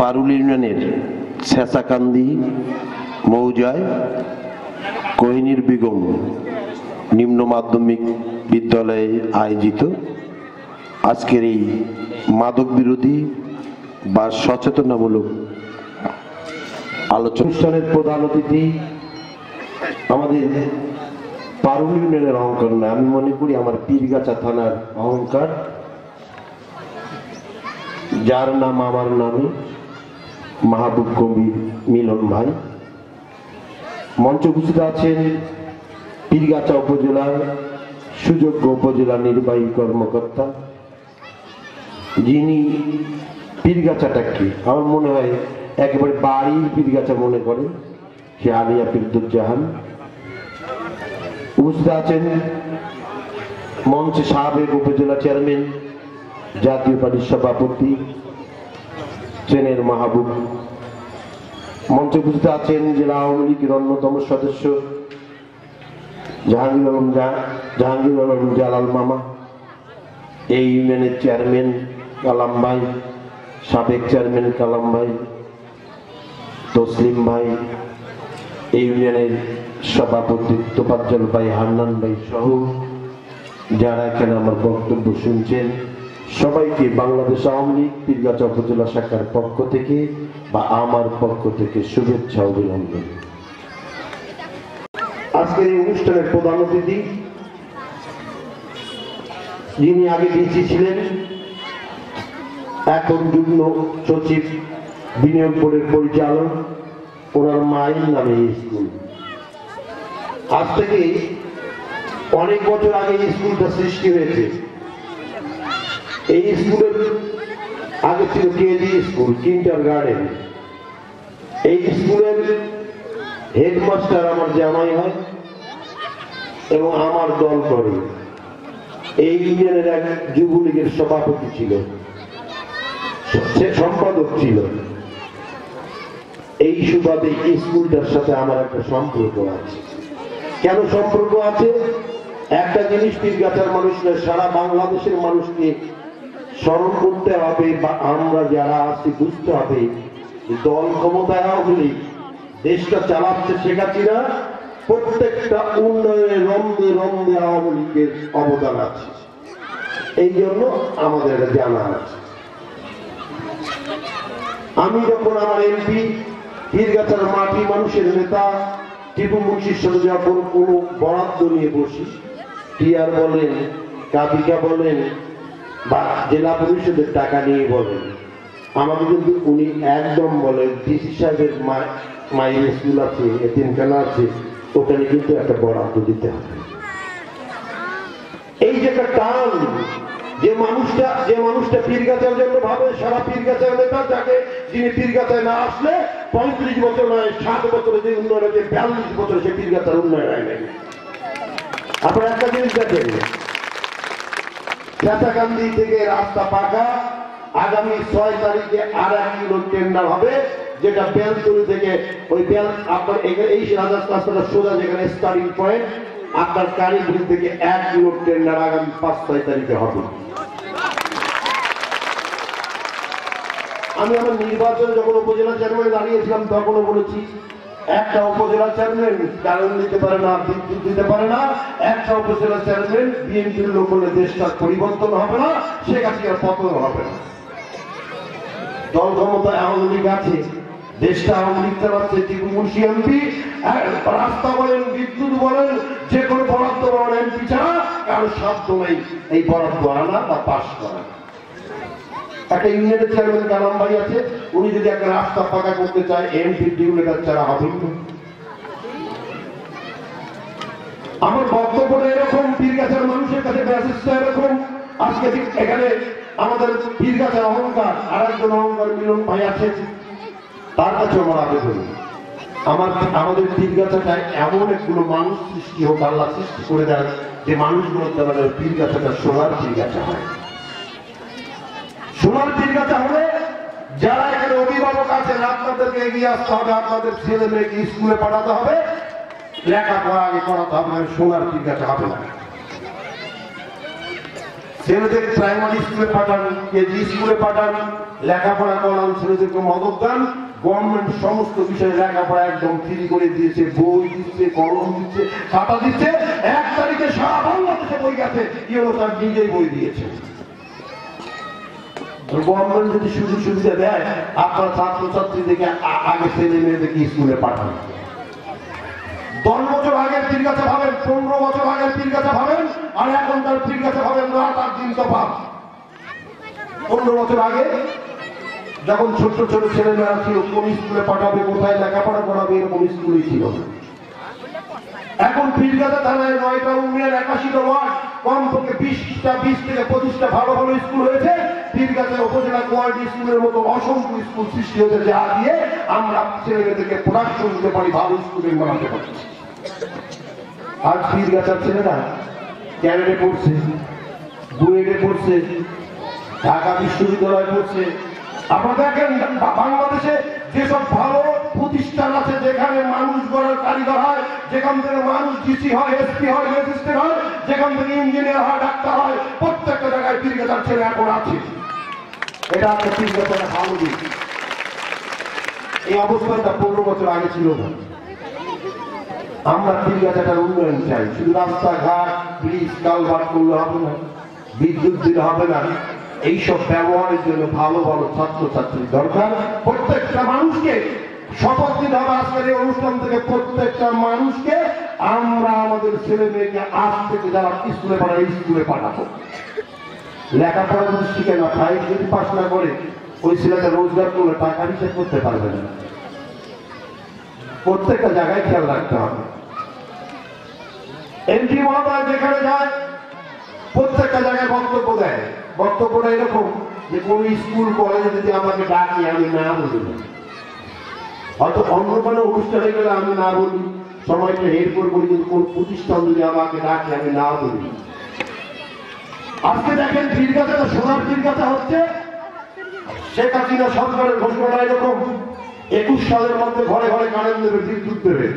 পারুল ইউনিয়নের ছেঁচাকান্দি মৌজায় কোহিনীর বেগম নিম্ন মাধ্যমিক বিদ্যালয়ে আয়োজিত আজকের এই মাদক বিরোধী বা সচেতনামূলক আলোচনার প্রধান অতিথি আমাদের পারুল ইউনিয়নের অহংকার না, আমি মনে করি আমার পীরগাছা থানার অহংকার, যার নাম আমার নামে মাহবুব কবির মিলন ভাই। মঞ্চ উপস্থিত আছেন পীরগাছা উপজেলার সুযোগ্য উপজেলা নির্বাহী কর্মকর্তা, যিনি পীরগাছাটাকে আমার মনে হয় একেবারে বাড়ির পীরগাছা মনে করেন, সে আলিয়া ফিরদুজ্জাহান। উপস্থিত আছেন মঞ্চে সাবেক উপজেলা চেয়ারম্যান, জাতীয় পার্টির সভাপতি ট্রেনের মাহবুব। মঞ্চে উপস্থিত আছেন জেলা আওয়ামী লীগের অন্যতম সদস্য জাহাঙ্গীর আলম জালাল মামা, এই ইউনিয়নের চেয়ারম্যান কালাম ভাই, সাবেক চেয়ারম্যান কালাম ভাই, তসলিম ভাই, এই ইউনিয়নের সভাপতি তোফাজ্জল ভাই, হান্নান ভাই সহ যারা এখানে আমার বক্তব্য শুনছেন, সবাইকে বাংলাদেশ আওয়ামী লীগ পীরগাছা উপজেলা শাখার পক্ষ থেকে বা আমার পক্ষ থেকে শুভেচ্ছা অভিনন্দন। আজকের এই অনুষ্ঠানের প্রধান অতিথি, যিনি আগে ডিসি ছিলেন, এখন যুগ্ম সচিব বিনিয়োগ বোর্ডের পরিচালক, ওনার মায়ের নামে এই স্কুল। আজ থেকে অনেক বছর আগে এই স্কুলটা সৃষ্টি হয়েছে। এই স্কুলের আগে ছিল কেজি স্কুল, কিন্ডার গার্ডেন। এই স্কুলের হেডমাস্টার আমার জামাই হয় এবং আমার দল করে। এই ইউনিয়নের এক যুবলীগের সভাপতি ছিল, সে সম্পাদক ছিল। এই সুবাদে স্কুলটার সাথে আমার একটা সম্পর্ক আছে। কেন সম্পর্ক আছে? একটা জিনিস পীরগাছার মানুষরা সারা বাংলাদেশের মানুষকে স্মরণ করতে হবে বা আমরা যারা আছি বুঝতে হবে, দল ক্ষমতায় হলে দেশটা চালাচ্ছে শেখ হাসিনা, প্রত্যেকটা উন্নয়নে রন্ধে রন্ধে আওয়ামী লীগের অবদান আছে। এই জন্য আমাদের জানা আছে। আমি যখন আমার এমপি পীরগাছার মাটি মানুষের নেতা টিপু মুন্সির সাথে যখন কোনো বরাদ্দ নিয়ে বসি, টিআর বলেন, কাবিকা বলেন বা জেলা পরিষদের টাকা নিয়ে বলেন, আমাকে কিন্তু উনি একদম বলেন ডিসি সাহেবের মায়ের স্কুল আছে, এতিমখানা আছে, ওখানে কিন্তু একটা বরাদ্দ দিতে হবে। এই যে একটা টান, যে মানুষটা পীরগাছার জন্য ভাবে, সারা পীরগাছার নেতা যাকে, যিনি পীরগাছায় না আসলে 35 বছর নয় 7 বছরে যে উন্নয়ন হয়েছে, 42 বছরে সে পীরগাছার উন্নয়ন হয় নাই। আপনারা একটা জিনিস দেখেন, ছেঁচাকান্দি থেকে রাস্তা পাকা, আগামী 6 তারিখে আর 1 কিলো টেন্ডার হবে, যেটা বেলতলি থেকে ওই বেল আপনার এই রাস্তাটা সোজা যেখানে স্টার্টিং পয়েন্ট, আপনার কারিগুলি থেকে 1 কিলো টেন্ডার আগামী 5-6 তারিখে হবে। আমি আমার নির্বাচনে যখন উপজেলা চেয়ারম্যান দাঁড়িয়েছিলাম তখনও বলেছি, একটা উপজেলা চেয়ারম্যান কারণ দিতে পারে না, বিদ্যুৎ দিতে পারে না, একটা উপজেলা চেয়ারম্যান বিএনপির লোক বলে দেশটার পরিবর্তন হবে না, শেখ হাসিনার পতন হবে না। দল ক্ষমতায় আওয়ামী লীগ আছে, দেশটা আওয়ামী লীগ চালাচ্ছে টিপু মুন্সি এমপি, রাস্তা বলেন, বিদ্যুৎ বলেন, যে কোনো বরাদ্দ বলেন, এমপি ছাড়া কারো সাধ্য নেই এই বরাদ্দ আনা বা পাশ করা। একটা ইউনিয়নের চেয়ারম্যান কালাম ভাই আছে, উনি যদি একটা রাস্তা পাকা করতে চায়, এমপি ডিউলেটার ছাড়া হবে না। আমার বক্তব্যটা এরকম, পীরগাছার মানুষের কাছে মেসেজটা এরকম। আজকে এখানে আমাদের পীরগাছার অহংকার, আর একজন অহংকার মিলন ভাই আছে, তার কাছে আমার আবেদন, আমাদের পীরগাছাটায় এমন একগুলো মানুষ সৃষ্টি হোক, আল্লাহ সৃষ্টি করে দেন, যে মানুষগুলোর দ্বারা পীরগাছাটা সোনার পীরগাছা হয়। সোনার পীরগাছা হলে যারা এখানে অভিভাবক আছেন, আপনাদেরকে এগিয়ে আসতে হবে, আপনাদের ছেলে মেয়েকে স্কুলে পাঠাতে হবে, লেখাপড়া আগে করাতে হবে, সোনার পীরগাছা হবে না। ছেলেদের প্রাইমারি স্কুলে পাঠান, কেজি স্কুলে পাঠান, লেখাপড়া করান, ছেলেদেরকে মদত দেন। গভর্নমেন্ট সমস্ত বিষয়ে লেখাপড়া একদম ফ্রি করে দিয়েছে, বই দিচ্ছে, কলম দিচ্ছে, খাতা দিচ্ছে। 1 তারিখে সারা বাংলাদেশে বই গেছে, ইউনো তার নিজেই বই দিয়েছে। গভর্নমেন্ট যদি সুযোগ সুবিধা দেয়, আপনার ছাত্রছাত্রীদেরকে আগে ছেলে মেয়েদেরকে স্কুলে পাঠান। 10 বছর আগের পীর গাছা ভাবেন, 15 বছর আগের পীর গাছা ভাবেন, আর এখনকার পীর গাছা ভাবেন, রাত আর দিন তফাৎ। 15 বছর আগে যখন ছোট ছোট ছেলেমেয়েরা ছিল, কোন স্কুলে পাঠাবে, কোথায় লেখাপড়া করাবে, এরকম স্কুলই ছিল। এখন পীর গাছা থানায় 9টা ইউনিয়ন, 81টা ওয়ার্ড, কমপক্ষে 20 থেকে 25টা ভালো ভালো স্কুল হয়েছে। পীর গাছা উপজেলা কোয়ালিটি স্কুলের মতো অসংখ্য স্কুল সৃষ্টি হয়েছে, যা দিয়ে আমরা ছেলেমেয়েদেরকে প্রোডাকশন দিতে পারি, ভালো স্কুলে বানাতে পারি। আর পীর গাছার ছেলেরা ক্যাডেটে পড়ছে, বুয়েটে পড়ছে, ঢাকা বিশ্ববিদ্যালয়ে পড়ছে। আপনারা দেখেন বাংলাদেশে যেসব ভালো প্রতিষ্ঠান আছে, যেখানে মানুষ গড়ার কারিগর হয়, যেখান থেকে মানুষ ডিসি হয়, এসপি হয়, ম্যাজিস্ট্রেট হয়, যেখান থেকে ইঞ্জিনিয়ার হয়, ডাক্তার হয়, প্রত্যেকটা জায়গায় পীর গাছার ছেলে এখন আছে। এটা একটা পীর গাছার ভালো দিক। এই অবস্থাটা 15 বছর আগে ছিল না। আমরা পীর গাছাটার উন্নয়ন চাই। শুধু রাস্তাঘাট, ব্রিজ, কালভার্ট করলে হবে না, বিদ্যুৎ দিলে হবে না। এইসব ব্যবহারের জন্য ভালো ভালো ছাত্রছাত্রী দরকার। প্রত্যেকটা মানুষকে শপথ দিতে হবে আজকের এই অনুষ্ঠান থেকে, প্রত্যেকটা মানুষকে আমরা আমাদের ছেলে মেয়েকে আজ থেকে যারা স্কুলে পাঠাবো, স্কুলে পাঠাবো। লেখাপড়া যদি শিখে না, 5 যদি পাস না করে, ওই ছেলেটা রোজগার করলে টাকা হিসেব করতে পারবে না। প্রত্যেকটা জায়গায় খেয়াল রাখতে হবে। এমপি মহোদয় যেখানে যায়, প্রত্যেকটা জায়গায় বক্তব্য দেয়। বক্তব্যটা এরকম যে কোন স্কুল কলেজে যদি আমাকে ডাকি, আমি না বলি না। হয়তো অন্য কোনো অনুষ্ঠানে গেলে আমি না বলি, সময়টা এরপর বলি, কিন্তু কোন প্রতিষ্ঠান যদি আমাকে ডাকে, আমি না বলি। আজকে দেখেন পীর গাছাটা সোনার পীর গাছা হচ্ছে। শেখ হাসিনা সরকারের ঘোষণা এরকম, 21 সালের মধ্যে ঘরে ঘরে কারেন্ট দেবে, বিদ্যুৎ দেবে।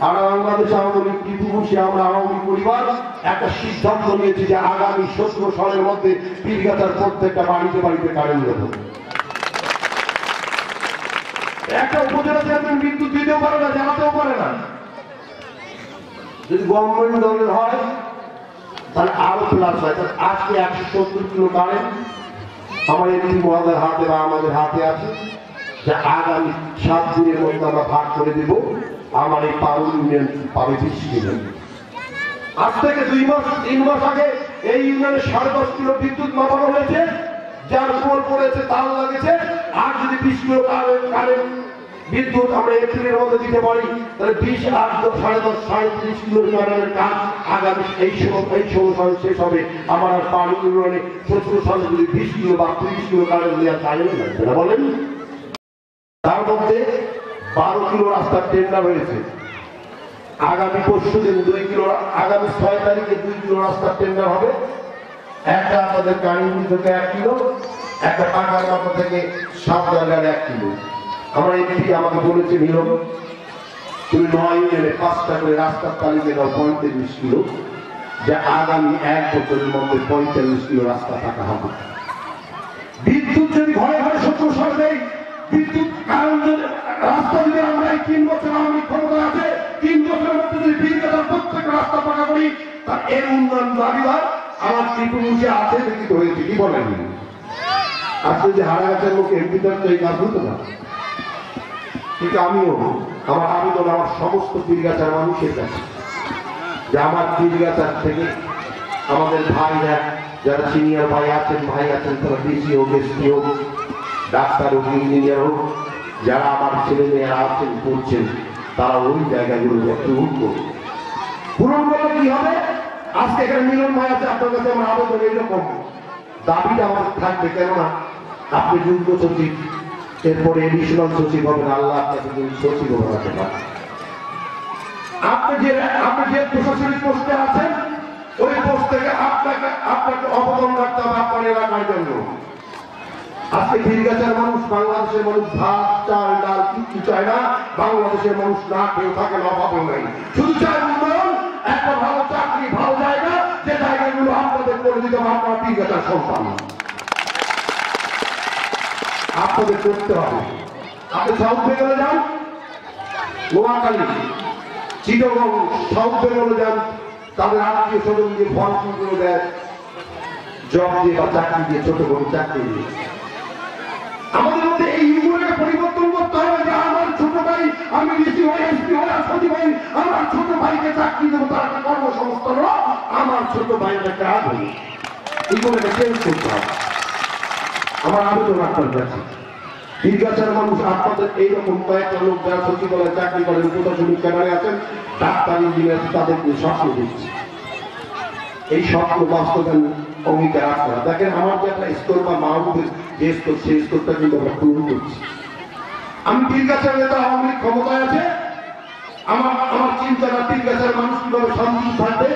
আর বাংলাদেশ আওয়ামী লীগ টিপুবসী, আমরা আওয়ামী পরিবার একটা সিদ্ধান্ত নিয়েছি যে আগামী 17 সালের মধ্যে পীর গাছার প্রত্যেকটা বাড়িতে বাড়িতে কারেন্ট দেবো। একটা উপজেলা চেয়ারম্যান বিদ্যুৎ দিতেও পারে না, জানাতেও পারে না। যদি গভর্নমেন্ট দলের হয় তাহলে আরো প্লাস হয়। আজকে 170 কিলো কারেন্ট আমার এমপি মহোদয়ের হাতে বা আমাদের হাতে আছে, যে আগামী 7 দিনের মধ্যে আমরা ভাগ করে দেব। আমার এই পাউল ইউনিয়ন পাবে 20 কিলো। আজ থেকে 2 মাস 3 মাস আগে এই ইউনিয়নে 10.5 কিলো বিদ্যুৎ মাপানো হয়েছে, যার উপর পড়েছে তার লাগেছে। আর যদি 20 কিলো কারেন্ট বিদ্যুৎ আমরা এপ্রিলের মধ্যে দিতে পারি, তাহলে 20 আর 10.5 37 কিলো কারেন্টের কাজ আগামী এই 16 সালে শেষ হবে। আমার আর পাউল ইউনিয়নে 17 সালে যদি 20 কিলো বা 30 কিলো কারেন্ট দেওয়া চাইলে না, সেটা বলেন। তার মধ্যে 12 কিলো রাস্তার টেন্ডার হয়েছে। আগামী পরশু দিন 2 কিলো, আগামী 6 তারিখে 2 কিলো রাস্তার টেন্ডার হবে। একটা আমাদের কারিগরি থেকে 1 কিলো, একটা টাকার মাথা থেকে 7 জায়গায় 1 কিলো। আমরা এমপি আমাকে বলেছে, নিয়ম তুমি 9 ইউনিয়নে 5টা করে রাস্তার তালিকা দাও, 45 কিলো, যে আগামী 1 বছরের মধ্যে 45 কিলো রাস্তা টাকা হবে। বিদ্যুৎ যদি ঘরে ঘরে 17 সাল দেয়, বিদ্যুৎ রাস্তা যদি আমরা 3 বছর আমি ক্ষমতা আছে, 3 বছরের মধ্যে যদি পীর গাছার প্রত্যেক রাস্তা পাকা করি, তার এর উন্নয়ন দাবিদার আমার ত্রিপুরুষে আছে, দেখিত হয়েছে। কি বলেন? আজকে যে হারাগাছের লোক এমপি তো এই কাজ হতো না। কিন্তু আমিও আমার আবেদন আমার সমস্ত পীর গাছার মানুষের কাছে, যে আমার পীর গাছার থেকে আমাদের ভাইরা যারা সিনিয়র ভাই আছেন, তারা ডিসি হোক, এসপি হোক, ডাক্তার হোক, ইঞ্জিনিয়ার হোক, যারা আমার ছেলে মেয়েরা আছেন, পড়ছেন, তারা ওই জায়গাগুলো পূরণ করবে। পূরণ করলে কি হবে? আজকে এখানে মিলন ভাই আছে, আপনার কাছে আমার আবেদন এইরকম, দাবিটা আমাদের থাকবে। কেননা আপনি যুগ্ম সচিব, এরপরে এডিশনাল সচিব হবেন, আল্লাহ আপনাকে সচিব বানাতে পারেন। আপনি যে প্রশাসনিক পোস্টে আছেন, ওই পোস্ট থেকে আপনাকে অবদান রাখতে হবে আপনার এলাকার জন্য। আজকে পীর গাছার মানুষ, বাংলাদেশের মানুষ ভাত চাল ডাল কিছু চায় না। বাংলাদেশের মানুষ না কেউ থাকে, অভাবও নাই, শুধু চায় উন্নয়ন, একটা ভালো চাকরি, ভালো জায়গা, যে জায়গাগুলো আপনাদের করে দিতে হবে। আপনার পীরগাছার সন্তান, আপনাদের করতে হবে। আপনি সাউথ বেঙ্গলে যান, নোয়াখালী, চিটাগং, সাউথ বেঙ্গলে যান, তাদের আত্মীয় স্বজন দিয়ে ফর্মগুলো দেয়, জব দিয়ে বা চাকরি দিয়ে, ছোট বড় চাকরি দিয়ে। আমাদের মধ্যে এই ইউনিয়নকে পরিবর্তন করতে হবে যে আমার ছোট ভাই, আমি ডিসি হই, এসপি হই, সচিব হই, আমার ছোট ভাইকে চাকরি দেবো, তার একটা কর্মসংস্থান হলো, আমার ছোট ভাইয়ের কাজ হলো। এইগুলোকে চেঞ্জ করতে হবে। আমার আবেদন আপনার কাছে, পীরগাছার মানুষ, আপনাদের এইরকম কয়েকটা লোক যারা সচিবালয়ে চাকরি করেন, প্রশাসনিক ক্যাডারে আছেন, ডাক্তার, ইঞ্জিনিয়ার, তাদেরকে স্বপ্ন দিচ্ছে। এই স্বপ্ন বাস্তবায়ন অঙ্গীকার আপনারা দেখেন। আমার যে একটা স্তর বা মাহবুবের যে স্তর, সেই স্তরটা কিন্তু আমরা পূরণ করছি। আমি পীরগাছার নেতা, আওয়ামী লীগ ক্ষমতায় আছে, আমার চিন্তাটা পীরগাছার মানুষ কিভাবে শান্তি থাকবে,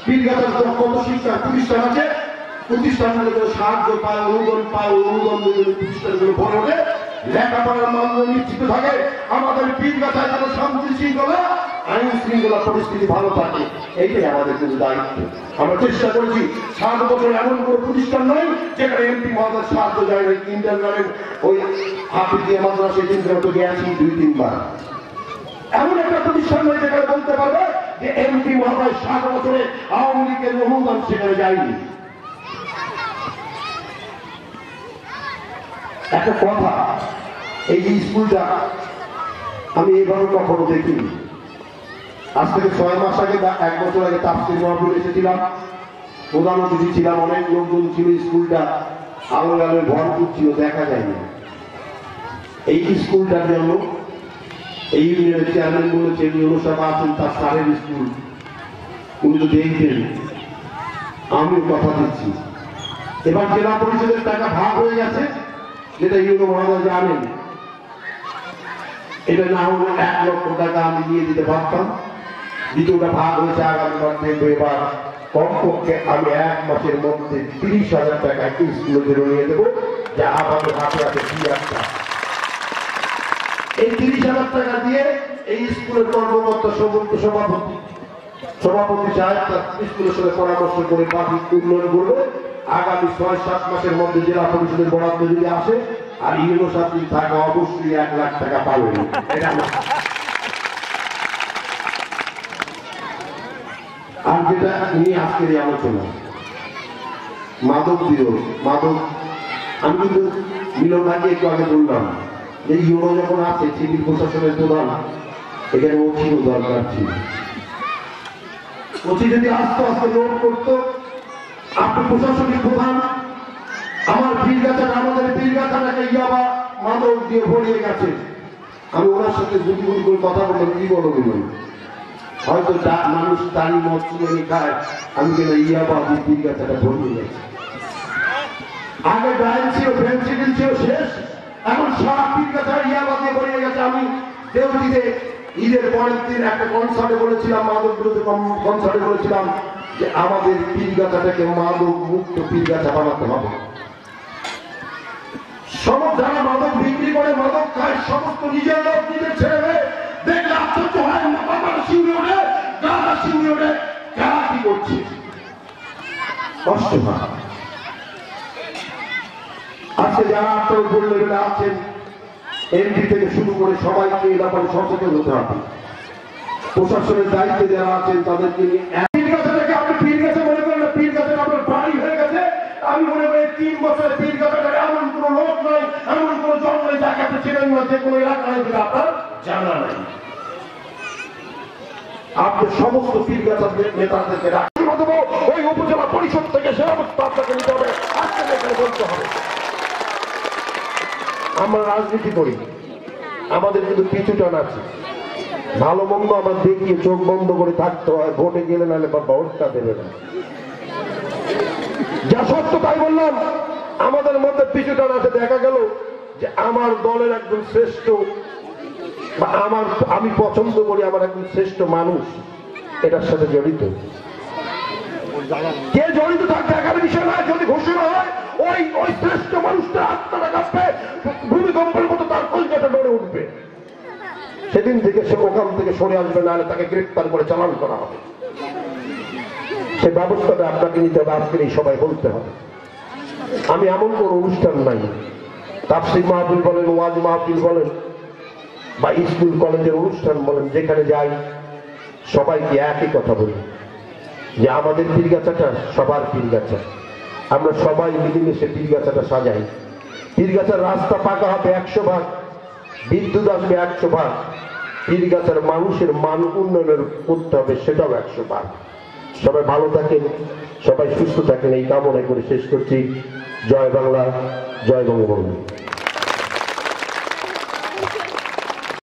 পীরগাছার কত শিক্ষা প্রতিষ্ঠান আছে, প্রতিষ্ঠানগুলো সাহায্য পায়, অনুদান পায়, অনুদান প্রতিষ্ঠানগুলো বড় হবে, লেখাপড়ার মানদণ্ড নিশ্চিত থাকে, আমাদের পীরগাছায় যেন শান্তি শৃঙ্খলা, আইন শৃঙ্খলা পরিস্থিতি ভালো থাকে, এইটাই আমাদের কিন্তু দায়িত্ব। আমরা চেষ্টা করেছি 7 বছর এমন কোনো প্রতিষ্ঠান নয় যেখানে এমপি মহাদার সাহায্য যায় না। ইন্টারনালের ওই হাফিজিয়া মাদ্রাসা কেন্দ্রে তো গেছি 2-3 বার। এমন একটা প্রতিষ্ঠান নয় যেখানে বলতে পারবে যে এমপি মহাদার 7 বছরে আওয়ামী লীগের অনুদান সেখানে যায়নি। একটা কথা, এই যে স্কুলটা আমি এইভাবে কখনো দেখিনি। আজ থেকে 6 মাস আগে বা 1 বছর আগে তাফসীর মাহফিলে এসেছিলাম, প্রধান অতিথি ছিলাম, অনেক লোকজন ছিল, স্কুলটা আলো আলোয় ভরপুর ছিল, দেখা যায়নি। এই স্কুলটার জন্য এই ইউনিয়নের চেয়ারম্যান বলেছেন, ইউনুসাবা আছেন, তার স্যারের স্কুল, উনি তো দেখবেন, আমি কথা দিচ্ছি। এবার জেলা পরিষদের টাকা ভাগ হয়ে গেছে, যেটা ইউনো মহাদয় জানেন। এটা না হলে 1 লক্ষ টাকা আমি দিয়ে দিতে পারতাম। দ্বিতীয়টা ভাগ হয়েছে, আগামীবার দেখবো। এবার কমপক্ষে আমি 1 মাসের মধ্যে 30,000 টাকা স্কুলের জন্য নিয়ে দেবো, যা আমাদের হাতে আছে 2 এই 30,000 টাকা দিয়ে এই স্কুলের কর্মকর্তা সভাপতি সাহেব তার স্কুলের সাথে পরামর্শ করে বাকি উন্নয়ন করবে। আগামী 6-7 মাসের মধ্যে জেলা পরিষদের বরাদ্দ যদি আসে, আর ইউনিভার্সিটি থাকে, অবশ্যই 1 লাখ টাকা পাবেন। আর যেটা নিয়ে আজকের এই আলোচনা, মাদক বিরোধ, মাদক, আমি কিন্তু মিলন ভাইকে একটু আগে বললাম যে ইউনো যখন আছে, সিভিল প্রশাসনের প্রধান, এখানে ওসিও দরকার ছিল। ওসি যদি আস্তে আস্তে নোট করতো, আপনি প্রশাসনিক প্রধান, আমার পীরগাছাটা, আমাদের পীরগাছাটাকে ইয়াবা মাদক দিয়ে ভরিয়ে গেছে। আমি ওনার সাথে গুটি গুটি করে কথা বললাম, কি বলো মিলন, হয়তো মানুষ তারই মত চুরি খায়, আমি কেন ইয়াবা দিয়ে পীরগাছাটা ভরিয়ে গেছে। আগে ডাইন ছিল, ফেন্সিডিল ছিল, শেষ, এখন সারা পীরগাছা ইয়াবা দিয়ে ভরিয়ে গেছে। আমি দেওটিতে ঈদের পরের দিন একটা কনসার্টে বলেছিলাম, মাদক বিরোধী কনসার্টে বলেছিলাম যে আমাদের পীরগাছাটাকে মাদক মুক্ত পীরগাছা বানাতে হবে। যারা মাদক বিক্রি করে, মাদক খায়, সমস্ত নিজের লোক, নিজের ছেলে মেয়ে, দেখলে আশ্চর্য হয়, বাবার শিউরে ওঠে, গাঁদা শিউরে ওঠে, কারা কি করছে, কষ্ট হয়। আজকে যারা আপনার উপর লেভেলে আছেন, এমপি থেকে শুরু করে সবাইকে এই ব্যাপারে সচেতন হতে হবে। প্রশাসনের দায়িত্বে যারা আছেন তাদেরকে নিয়ে, পীরগাছাটাকে আপনি পীরগাছা মনে করেন না, পীরগাছা আপনার বাড়ি হয়ে গেছে। আমি মনে করি 3 বছরে পীরগাছাটার এমন কোন লোক নয়, এমন কোন জন নয় যাকে ছিলেন না, যে কোনো এলাকায় আপনার জানা নাই। আপনি সমস্ত পীরগাছা নেতাদেরকে রাখতে হবে, ওই উপজেলা পরিষদ থেকে সে অবস্থা আপনাকে নিতে হবে, আজকে এখানে বলতে হবে। আমরা রাজনীতি করি, আমাদের কিন্তু পিছুটান আছে, ভালো মন্দ আমার দেখিয়ে চোখ বন্ধ করে থাকতে হয়, ভোটে গেলে নাহলে বা ভোটটা দেবে না। যা সত্য তাই বললাম, আমাদের মধ্যে পিছুটান আছে। দেখা গেল যে আমার দলের একজন শ্রেষ্ঠ, বা আমি পছন্দ করি আমার একজন শ্রেষ্ঠ মানুষ এটার সাথে জড়িত, কে জড়িত তার দেখার বিষয় নয়। যদি ঘোষণা হয় ওই শ্রেষ্ঠ মানুষটা আত্মাটা কাঁপবে, ভূমিকম্পের মতো তার কলকাতা নড়ে উঠবে, সেদিন থেকে সে ওখান থেকে সরে আসবে, নাহলে তাকে গ্রেফতার করে চালান করা হবে। সে ব্যবস্থাটা আপনাকে নিতে হবে, আজকের এই সবাই বলতে হবে। আমি এমন কোন অনুষ্ঠান নাই, তাফসীর মাহফিল বলেন, ওয়াজ মাহফিল বলেন, বা স্কুল কলেজের অনুষ্ঠান বলেন, যেখানে যাই সবাইকে একই কথা বলি যে আমাদের পীরগাছাটা সবার পীরগাছা, আমরা সবাই মিলেমিশে পীরগাছাটা সাজাই। পীরগাছার রাস্তা পাকা হবে 100 ভাগ, বিদ্যুৎ আসবে 100 ভাগ, পীরগাছার মানুষের মান উন্নয়নের করতে হবে সেটাও 100 ভাগ। সবাই ভালো থাকেন, সবাই সুস্থ থাকেন, এই কামনা করে শেষ করছি। জয় বাংলা, জয় বঙ্গবন্ধু।